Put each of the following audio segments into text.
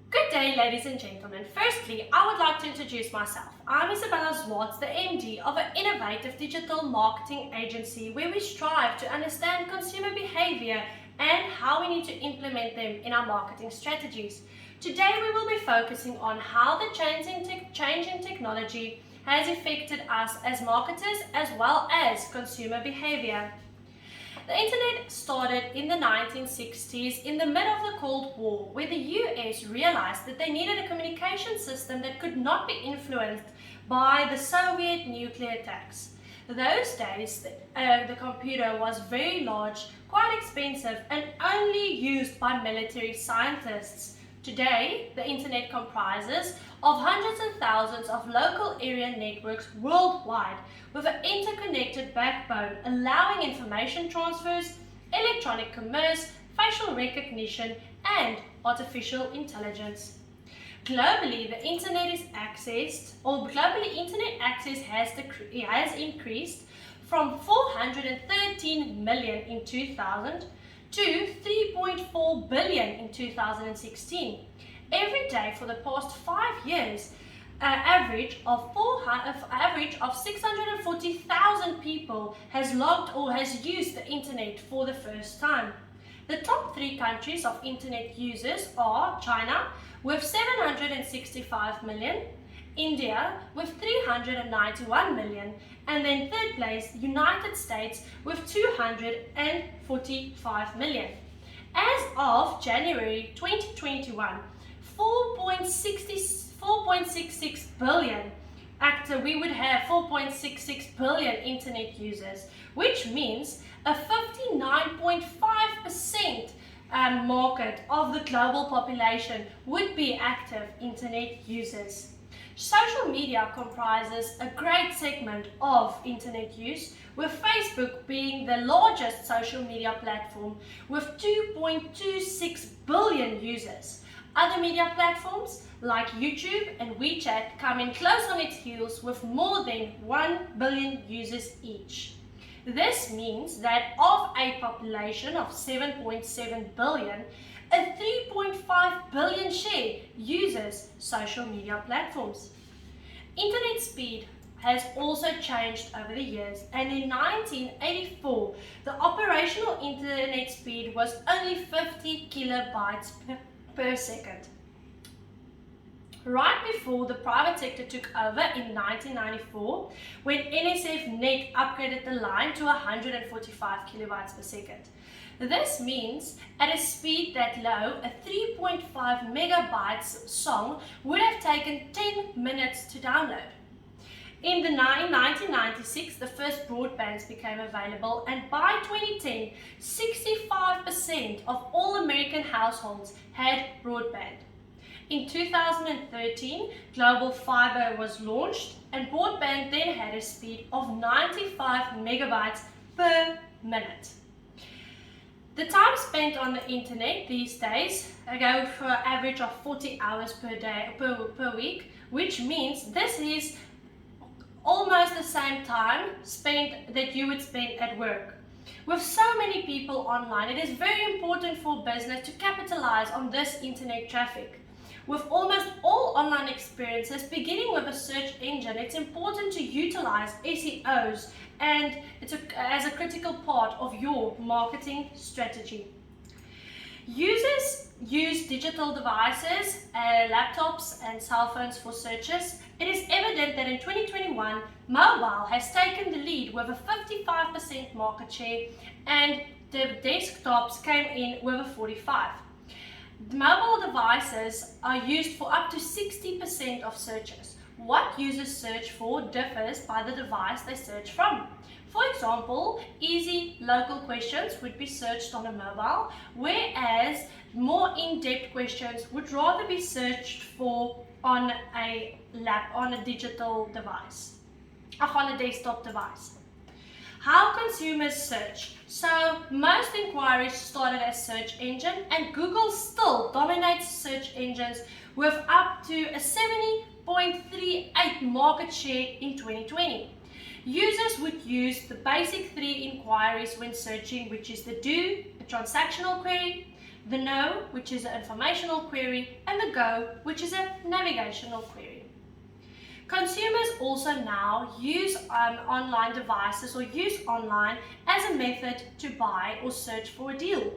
Good day, ladies and gentlemen. Firstly, I would like to introduce myself. I'm Isabella Zwartz, the MD of an innovative digital marketing agency where we strive to understand consumer behavior and how we need to implement them in our marketing strategies. Today, we will be focusing on how the change in technology has affected us as marketers as well as consumer behavior. The internet started in the 1960s in the middle of the Cold War, where the US realized that they needed a communication system that could not be influenced by the Soviet nuclear attacks. Those days, the computer was very large, quite expensive, and only used by military scientists. Today, the internet comprises of hundreds and thousands of local area networks worldwide with an interconnected backbone allowing information transfers, electronic commerce, facial recognition, and artificial intelligence. Globally, internet access has increased from 413 million in 2000 to 3.4 billion in 2016. Every day for the past 5 years, an average of 640,000 people has logged or has used the internet for the first time. The top 3 countries of internet users are China with 765 million, India with 391 million, and then third place, United States with 245 million. As of January 2021, 4.66 billion we would have 4.66 billion internet users, which means a 59.5% market of the global population would be active internet users. Social media comprises a great segment of internet use, with Facebook being the largest social media platform with 2.26 billion users. Other media platforms like YouTube and WeChat come in close on its heels with more than 1 billion users each. This means that of a population of 7.7 billion, a 3.5 billion share uses social media platforms. Internet speed has also changed over the years, and in 1984, the operational internet speed was only 50 kilobytes per second. Right before the private sector took over in 1994, when NSF Net upgraded the line to 145 kilobytes per second. This means at a speed that low, a 3.5 megabytes song would have taken 10 minutes to download. In 1996, the first broadbands became available, and by 2010, 65% of all American households had broadband. In 2013, global fiber was launched, and broadband then had a speed of 95 megabytes per minute. The time spent on the internet these days go for an average of 40 hours per week, which means this is almost the same time spent that you would spend at work. With so many people online, it is very important for business to capitalize on this internet traffic. With almost all online experiences beginning with a search engine, it's important to utilize SEOs and as a critical part of your marketing strategy. Users use digital devices, laptops and cell phones for searches. It is evident that in 2021, mobile has taken the lead with a 55% market share, and the desktops came in with a 45%. Mobile devices are used for up to 60% of searches. What users search for differs by the device they search from. For example, easy local questions would be searched on a mobile, whereas more in-depth questions would rather be searched for on a digital device, on a desktop device. How consumers search. So most inquiries started as search engine, and Google still dominates search engines with up to a 70.38 market share in 2020. Users would use the basic 3 inquiries when searching, which is the do, a transactional query, the no, which is an informational query, and the go, which is a navigational query. Consumers also now use online devices or use online as a method to buy or search for a deal.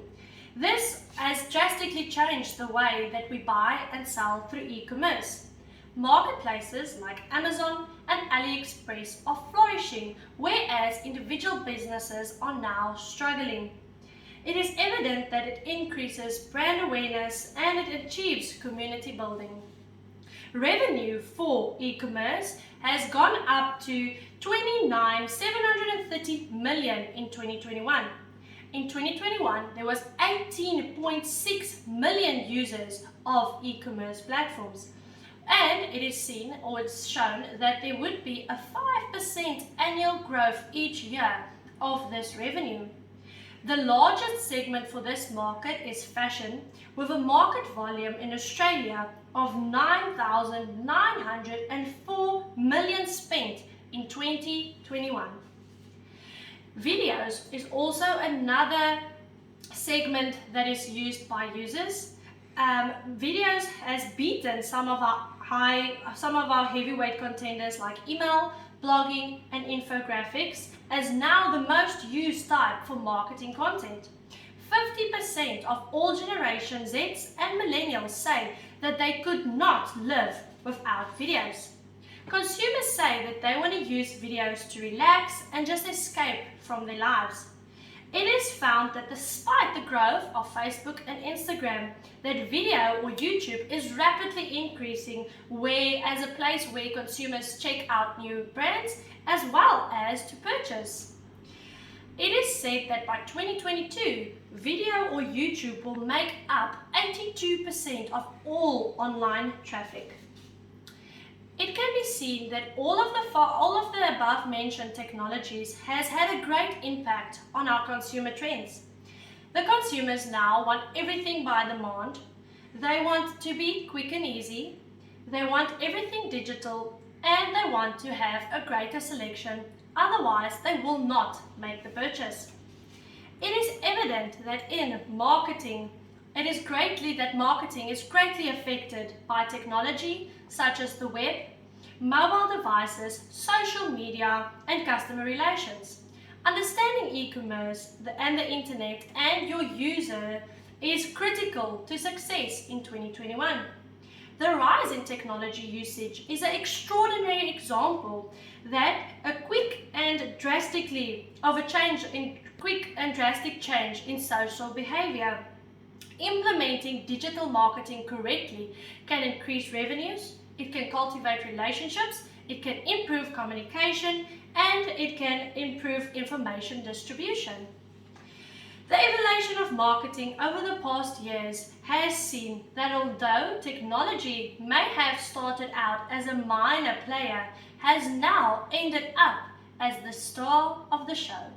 This has drastically changed the way that we buy and sell through e-commerce. Marketplaces like Amazon and AliExpress are flourishing, whereas individual businesses are now struggling. It is evident that it increases brand awareness and it achieves community building. Revenue for e-commerce has gone up to 29,730 million in 2021. In 2021, there was 18.6 million users of e-commerce platforms. And it is seen, or it's shown, that there would be a 5% annual growth each year of this revenue. The largest segment for this market is fashion, with a market volume in Australia of 9,904 million spent in 2021. Videos is also another segment that is used by users. Videos has beaten some of our heavyweight contenders like email, blogging, and infographics as now the most used type for marketing content. 50% of all Generation Zs and Millennials say that they could not live without videos. Consumers say that they want to use videos to relax and just escape from their lives. It is found that despite the growth of Facebook and Instagram, that video or YouTube is rapidly increasing as a place where consumers check out new brands as well as to purchase. It is said that by 2022, video or YouTube will make up 82% of all online traffic. It can be seen that all of the above mentioned technologies has had a great impact on our consumer trends. The consumers now want everything by demand. They want to be quick and easy. They want everything digital, and they want to have a greater selection. Otherwise, they will not make the purchase. It is evident that in marketing, marketing is greatly affected by technology such as the web, mobile devices, social media, and customer relations. Understanding e-commerce and the internet and your user is critical to success in 2021. The rise in technology usage is an extraordinary example that a quick and drastic change in social behavior. Implementing digital marketing correctly can increase revenues, it can cultivate relationships, it can improve communication, and it can improve information distribution. The evolution of marketing over the past years has seen that although technology may have started out as a minor player, has now ended up as the star of the show.